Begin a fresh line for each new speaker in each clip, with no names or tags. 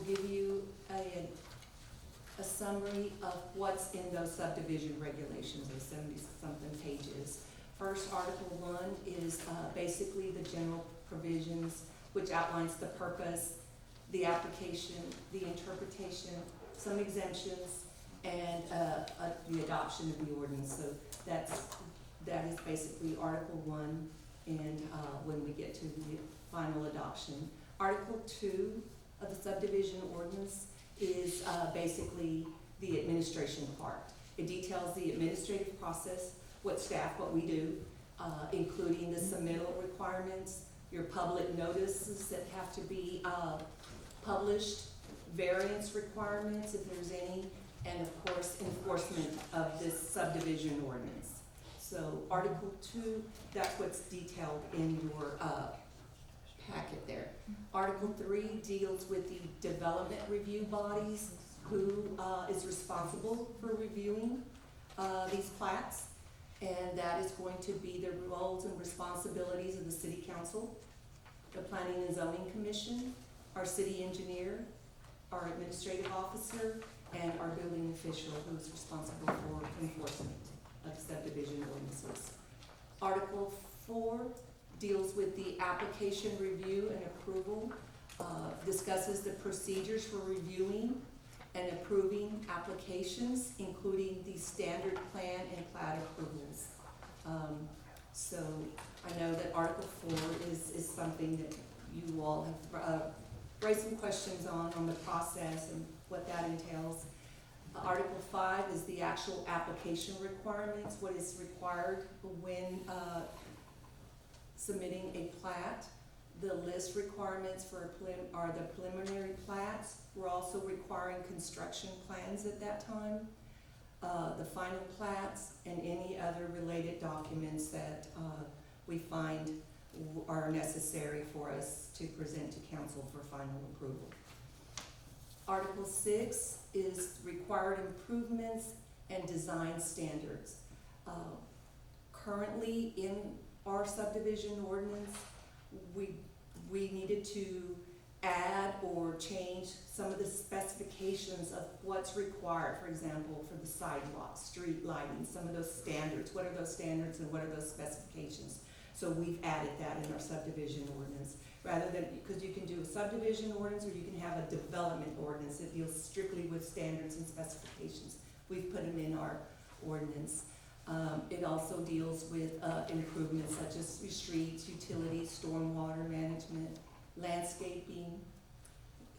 give you a summary of what's in those subdivision regulations, those 70-something pages. First, Article 1 is basically the general provisions, which outlines the purpose, the application, the interpretation, some exemptions, and the adoption of the ordinance. So that is basically Article 1, and when we get to the final adoption. Article 2 of the subdivision ordinance is basically the administration part. It details the administrative process, what we do, including the submittal requirements, your public notices that have to be published, variance requirements if there's any, and of course enforcement of this subdivision ordinance. So Article 2, that's what's detailed in your packet there. Article 3 deals with the development review bodies, who is responsible for reviewing these plats, and that is going to be the roles and responsibilities of the City Council, the Planning and Zoning Commission, our city engineer, our administrative officer, and our building official, who is responsible for enforcement of subdivision ordinances. Article 4 deals with the application review and approval, discusses the procedures for reviewing and approving applications, including the standard plan and plat approvals. So I know that Article 4 is something that you all have raised some questions on the process and what that entails. Article 5 is the actual application requirements, what is required when submitting a plat. The list requirements for are the preliminary plats. We're also requiring construction plans at that time, the final plats, and any other related documents that we find are necessary for us to present to council for final approval. Article 6 is required improvements and design standards. Currently in our subdivision ordinance, we needed to add or change some of the specifications of what's required, for example, for the sidewalks, street lighting, some of those standards. What are those standards and what are those specifications? So we've added that in our subdivision ordinance, rather than, because you can do a subdivision ordinance or you can have a development ordinance that deals strictly with standards and specifications. We've put them in our ordinance. It also deals with improvements such as streets, utilities, stormwater management, landscaping.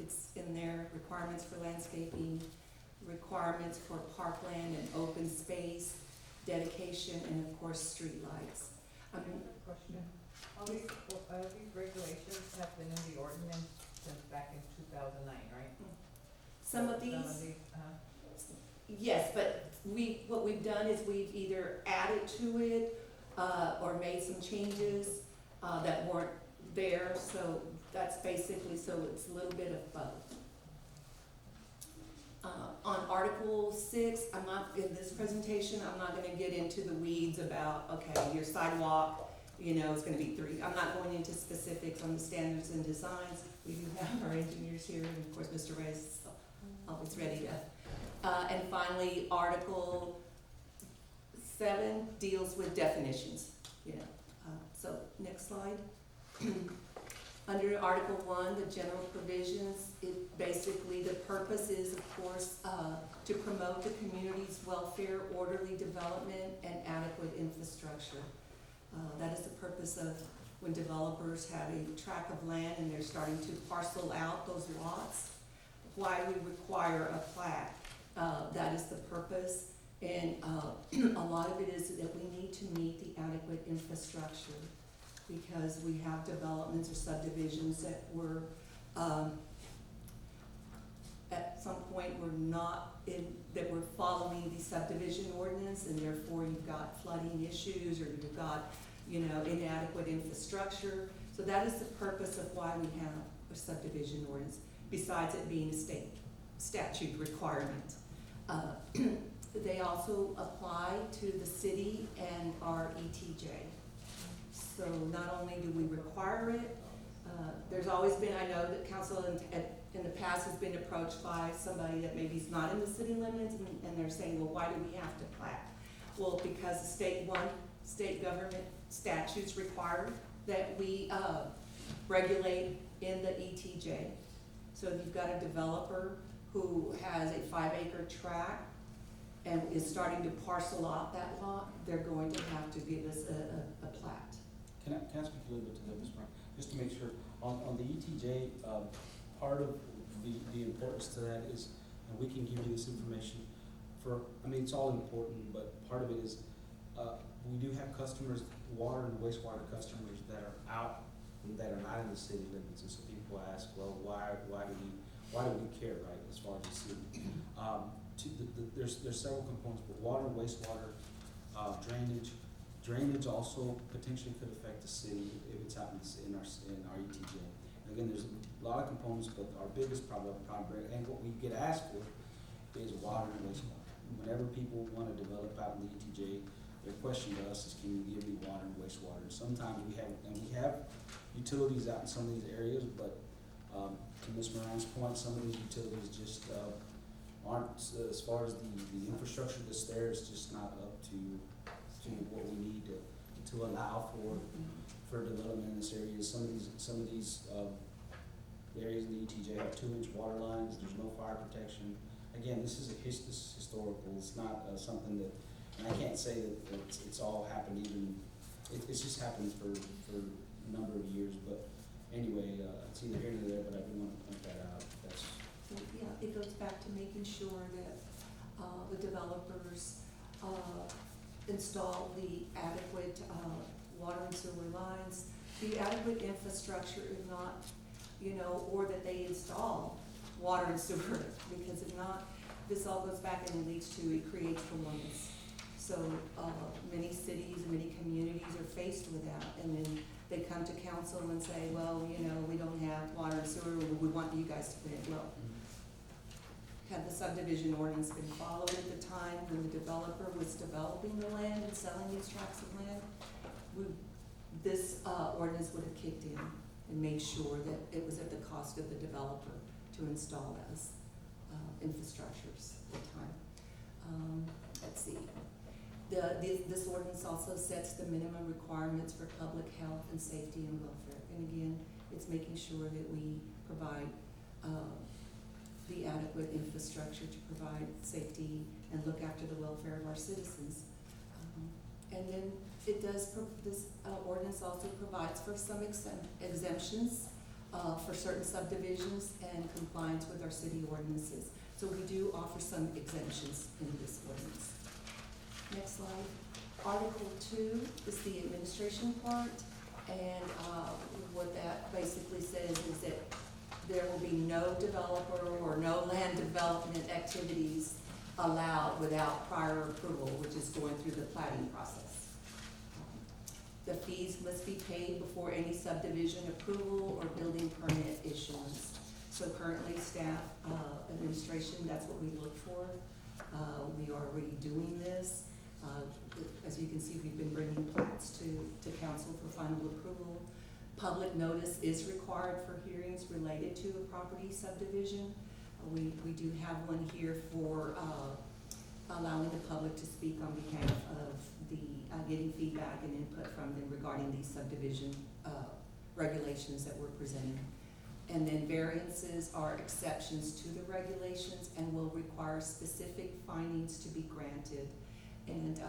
It's in there, requirements for landscaping, requirements for parkland and open space, dedication, and of course, street lights.
Question. All these regulations have been in the ordinance since back in 2009, right?
Some of these, yes, but what we've done is we've either added to it or made some changes that weren't there. So that's basically, so it's a little bit of both. On Article 6, I'm not, in this presentation, I'm not gonna get into the weeds about, okay, your sidewalk, you know, it's gonna be 3. I'm not going into specifics on the standards and designs. We do have our engineers here, and of course, Mr. Reyes is always ready to. And finally, Article 7 deals with definitions, you know. So next slide. Under Article 1, the general provisions, it basically, the purpose is, of course, to promote the community's welfare, orderly development, and adequate infrastructure. That is the purpose of when developers have a tract of land and they're starting to parcel out those lots, why we require a plat. That is the purpose, and a lot of it is that we need to meet the adequate infrastructure, because we have developments or subdivisions that were, at some point were not in, that were following the subdivision ordinance, and therefore you've got flooding issues, or you've got, you know, inadequate infrastructure. So that is the purpose of why we have a subdivision ordinance, besides it being a state statute requirement. They also apply to the city and our ETJ. So not only do we require it, there's always been, I know that council in the past has been approached by somebody that maybe is not in the city limits, and they're saying, well, why do we have to plat? Well, because state government statutes require that we, regulate in the ETJ. So if you've got a developer who has a 5-acre tract and is starting to parcel out that lot, they're going to have to give us a plat.
Can I speak a little bit to that, Ms. Brown? Just to make sure, on the ETJ, part of the importance to that is, and we can give you this information for, I mean, it's all important, but part of it is, we do have customers, water and wastewater customers that are out, that are not in the city limits, and so people ask, well, why do we care, right, as far as the city? There's several components, but water and wastewater, drainage also potentially could affect the city if it's out in our ETJ. And again, there's a lot of components, but our biggest problem, and what we get asked for, is water and wastewater. Whenever people want to develop out in the ETJ, their question to us is, can you give me water and wastewater? Sometimes we have utilities out in some of these areas, but to Ms. Moran's point, some of these utilities just aren't, as far as the infrastructure that's there, is just not up to what we need to allow for development in this area. Some of these areas in the ETJ have 2-inch water lines. There's no fire protection. Again, this is historical. It's not something that, and I can't say that it's all happened even. It's just happened for a number of years. But anyway, it's either here or there. But I do want to point that out. That's
Yeah, it goes back to making sure that the developers install the adequate water and sewer lines, the adequate infrastructure, if not, or that they install water and sewer, because if not, this all goes back and it leads to, it creates dilemmas. So many cities and many communities are faced with that, and then they come to council and say, well, we don't have water and sewer, we want you guys to put it. Well, had the subdivision ordinance been followed at the time when the developer was developing the land and selling these tracts of land, this ordinance would have kicked in and made sure that it was at the cost of the developer to install those infrastructures at the time. Let's see. This ordinance also sets the minimum requirements for public health and safety and welfare. And again, it's making sure that we provide the adequate infrastructure to provide safety and look after the welfare of our citizens. And then it does, this ordinance also provides for some exemptions for certain subdivisions and compliance with our city ordinances. So we do offer some exemptions in this ordinance. Next slide. Article 2 is the administration part, and what that basically says is that there will be no developer or no land development activities allowed without prior approval, which is going through the planning process. The fees must be paid before any subdivision approval or building permit issuance. So currently, staff administration, that's what we look for. We are already doing this. As you can see, we've been bringing plats to council for final approval. Public notice is required for hearings related to a property subdivision. We do have one here for allowing the public to speak on behalf of the getting feedback and input from them regarding these subdivision regulations that we're presenting. And then variances are exceptions to the regulations and will require specific findings to be granted. And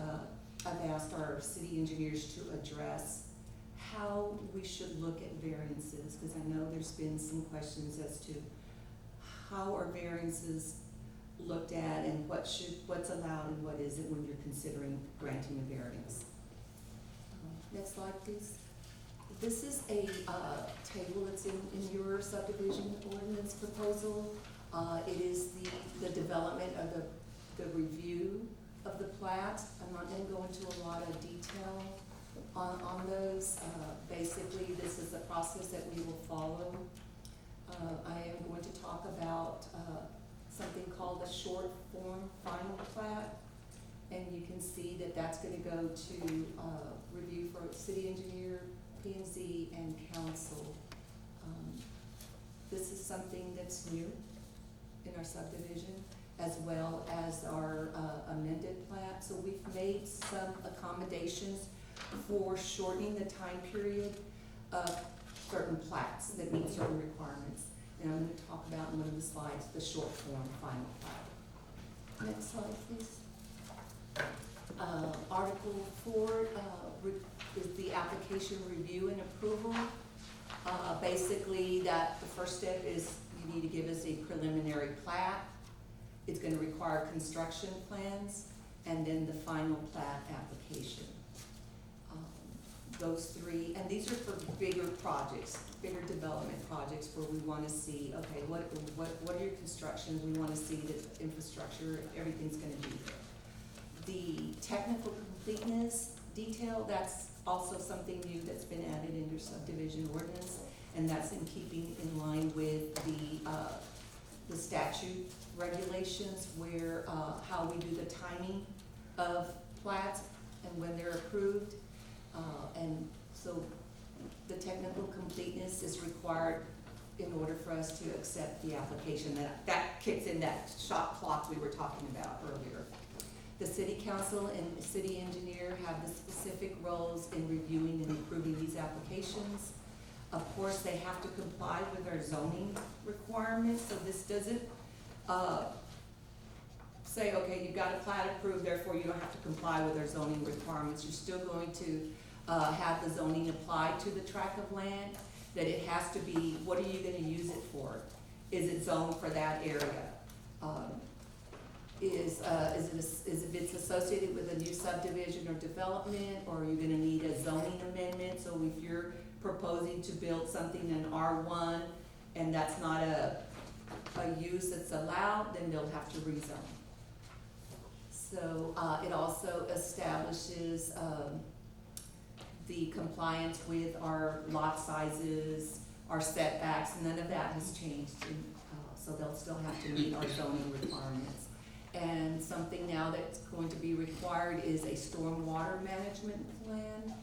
I've asked our city engineers to address how we should look at variances, because I know there's been some questions as to how are variances looked at and what's allowed and what isn't when you're considering granting a variance. Next slide, please. This is a table that's in your subdivision ordinance proposal. It is the development of the review of the plat. I'm not going to go into a lot of detail on those. Basically, this is the process that we will follow. I am going to talk about something called a short form final plat, and you can see that that's going to go to review for city engineer, P&Z, and council. This is something that's new in our subdivision, as well as our amended plat. So we've made some accommodations for shortening the time period of certain plats that meet certain requirements. And I'm gonna talk about in one of the slides, the short form final plat. Next slide, please. Article 4 is the application review and approval. Basically, the first step is you need to give us a preliminary plat. It's gonna require construction plans, and then the final plat application. Those three, and these are for bigger projects, bigger development projects where we wanna see, okay, what are your constructions? We wanna see that infrastructure, everything's gonna be there. The technical completeness detail, that's also something new that's been added in your subdivision ordinance, and that's in keeping in line with the statute regulations where, how we do the timing of plats and when they're approved. And so the technical completeness is required in order for us to accept the application. That kicks in that shot clock we were talking about earlier. The city council and the city engineer have the specific roles in reviewing and approving these applications. Of course, they have to comply with our zoning requirements, so this doesn't say, okay, you've got a plat approved, therefore you don't have to comply with our zoning requirements. You're still going to have the zoning applied to the tract of land, that it has to be, what are you gonna use it for? Is it zoned for that area? If it's associated with a new subdivision or development, or are you gonna need a zoning amendment? So if you're proposing to build something in R1 and that's not a use that's allowed, then they'll have to rezone. So it also establishes the compliance with our lot sizes, our setbacks. None of that has changed, so they'll still have to meet our zoning requirements. And something now that's going to be required is a stormwater management plan,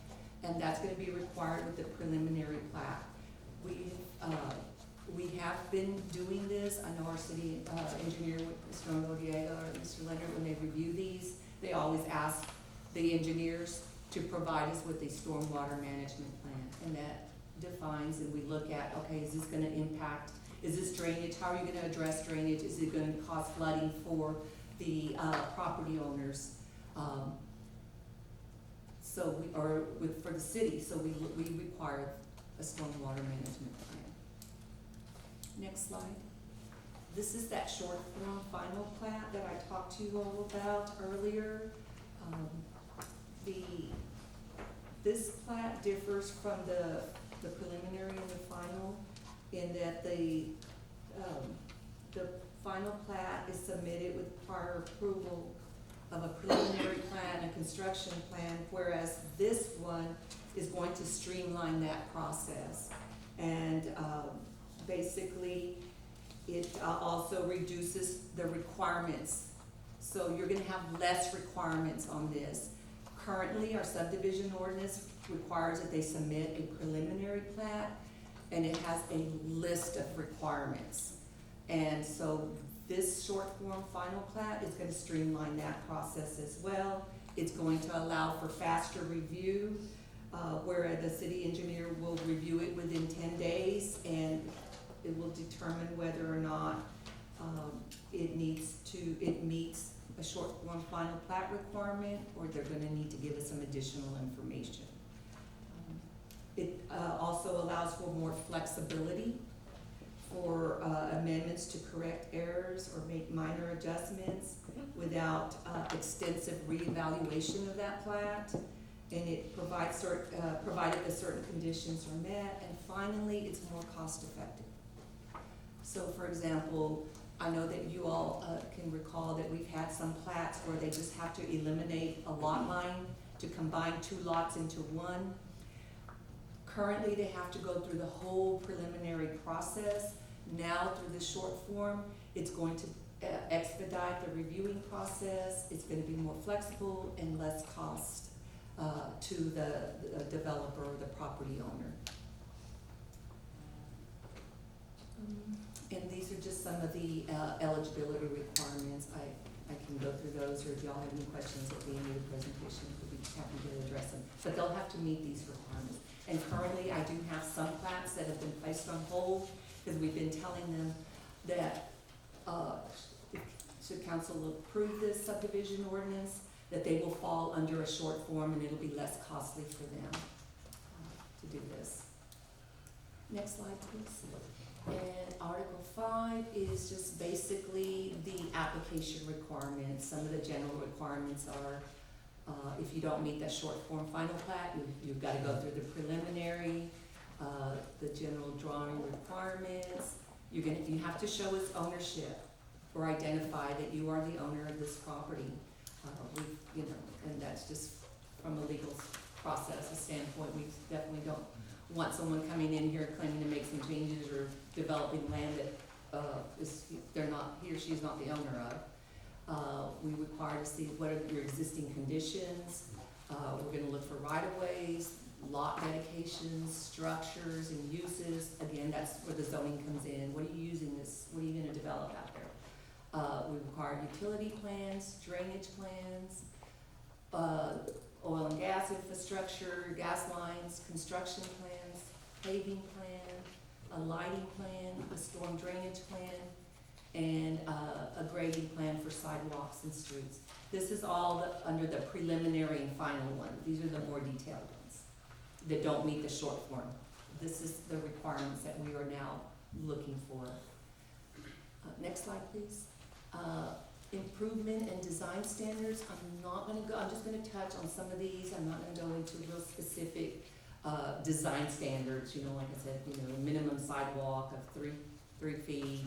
and that's gonna be required with the preliminary plat. We have been doing this. I know our city engineer, Mr. Noriega or Mr. Leonard, when they review these, they always ask the engineers to provide us with a stormwater management plan. And that defines, and we look at, okay, is this gonna impact, is this drainage, how are you gonna address drainage? Is it gonna cause flooding for the property owners? For the city, so we require a stormwater management plan. Next slide. This is that short form final plat that I talked to you all about earlier. This plat differs from the preliminary and the final in that the final plat is submitted with prior approval of a preliminary plan and a construction plan, whereas this one is going to streamline that process. And basically, it also reduces the requirements. So you're gonna have less requirements on this. Currently, our subdivision ordinance requires that they submit a preliminary plat, and it has a list of requirements. And so this short form final plat is gonna streamline that process as well. It's going to allow for faster review, where the city engineer will review it within 10 days, and it will determine whether or not it meets a short form final plat requirement, or they're gonna need to give us some additional information. It also allows for more flexibility for amendments to correct errors or make minor adjustments without extensive reevaluation of that plat. And it provides provided that certain conditions are met. And finally, it's more cost effective. So for example, I know that you all can recall that we've had some plats where they just have to eliminate a lot line to combine 2 lots into one. Currently, they have to go through the whole preliminary process. Now, through the short form, it's going to expedite the reviewing process. It's going to be more flexible and less cost to the developer or the property owner. And these are just some of the eligibility requirements. I can go through those, or if y'all have any questions at the end of the presentation, we'll be happy to address them. But they'll have to meet these requirements. And currently, I do have some plats that have been placed on hold, because we've been telling them that, should council approve this subdivision ordinance, that they will fall under a short form and it'll be less costly for them to do this. Next slide, please. And Article 5 is just basically the application requirements. Some of the general requirements are, if you don't meet that short form final plat, you've got to go through the preliminary, the general drawing requirements. You have to show its ownership or identify that you are the owner of this property. And that's just from a legal process standpoint. We definitely don't want someone coming in here claiming to make some changes or developing land that he or she is not the owner of. We require to see what are your existing conditions. We're gonna look for right-of-ways, lot dedications, structures and uses. Again, that's where the zoning comes in. What are you using this, what are you gonna develop out there? We require utility plans, drainage plans, oil and gas infrastructure, gas lines, construction plans, paving plan, a lighting plan, a storm drainage plan, and a grading plan for sidewalks and streets. This is all under the preliminary and final one. These are the more detailed ones that don't meet the short form. This is the requirements that we are now looking for. Next slide, please. Improvement and design standards. I'm just gonna touch on some of these. I'm not gonna go into real specific design standards, like I said, minimum sidewalk of three feet.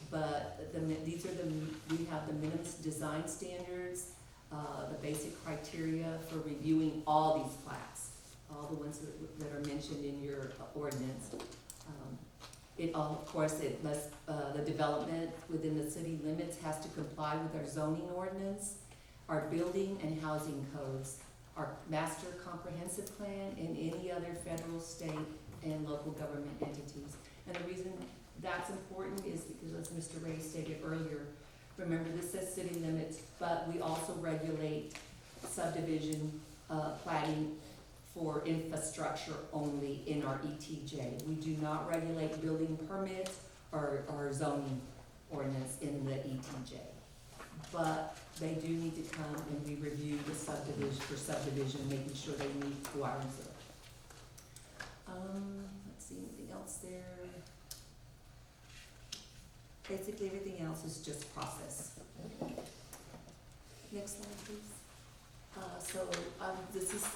But we have the minimum design standards, the basic criteria for reviewing all these plats, all the ones that are mentioned in your ordinance. Of course, the development within the city limits has to comply with our zoning ordinance, our building and housing codes, our master comprehensive plan, and any other federal, state, and local government entities. And the reason that's important is because, as Mr. Ray stated earlier, remember this says city limits, but we also regulate subdivision platting for infrastructure only in our ETJ. We do not regulate building permits or zoning ordinance in the ETJ. But they do need to come and we review the subdivision, making sure they meet requirements. Let's see, anything else there? Basically, everything else is just process. Next slide, please.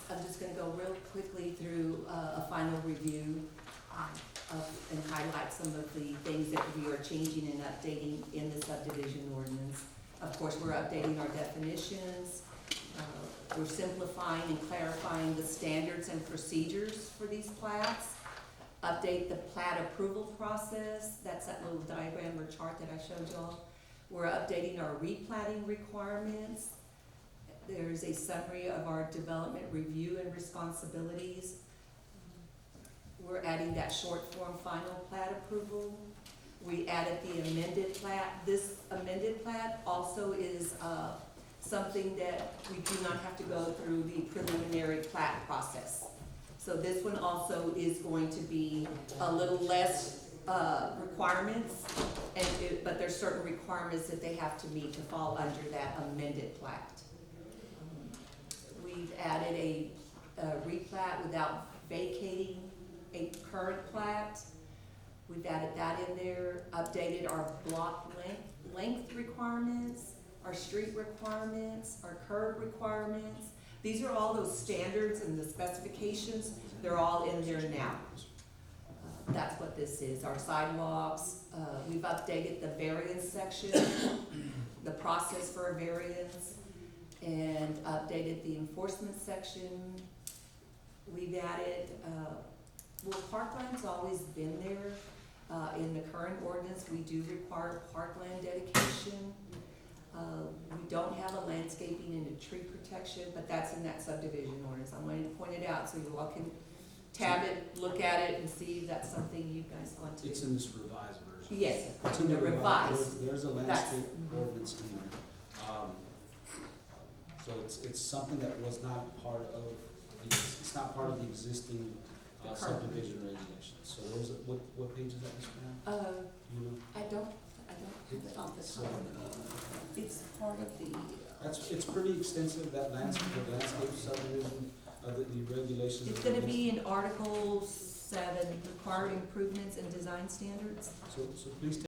I'm just gonna go real quickly through a final review and highlight some of the things that we are changing and updating in the subdivision ordinance. Of course, we're updating our definitions. We're simplifying and clarifying the standards and procedures for these plats. Update the plat approval process. That's that little diagram or chart that I showed y'all. We're updating our replatting requirements. There's a summary of our development review and responsibilities. We're adding that short form final plat approval. We added the amended plat. This amended plat also is something that we do not have to go through the preliminary plat process. So this one also is going to be a little less requirements, but there's certain requirements that they have to meet to fall under that amended plat. We've added a replat without vacating a current plat. We've added that in there, updated our block length requirements, our street requirements, our curb requirements. These are all those standards and the specifications. They're all in there now. That's what this is. Our sidewalks, we've updated the variance section, the process for a variance, and updated the enforcement section. We've added, parkland's always been there. In the current ordinance, we do require parkland dedication. We don't have a landscaping and a tree protection, but that's in that subdivision ordinance. I'm going to point it out so you all can tab it, look at it, and see if that's something you guys want to.
It's in this revised version.
Yes,
It's in
the revised.
There's a
That's-
landscape ordinance in there. So it's something that was not part of, it's not part of the existing
The current.
subdivision regulations. So those, what page is that, Ms. Brown? Do you know?
I don't have it off the
So,
top. It's part of the.
it's pretty extensive, that landscape subdivision, the regulations.
It's gonna be in Article 7, required improvements and design standards.
So please take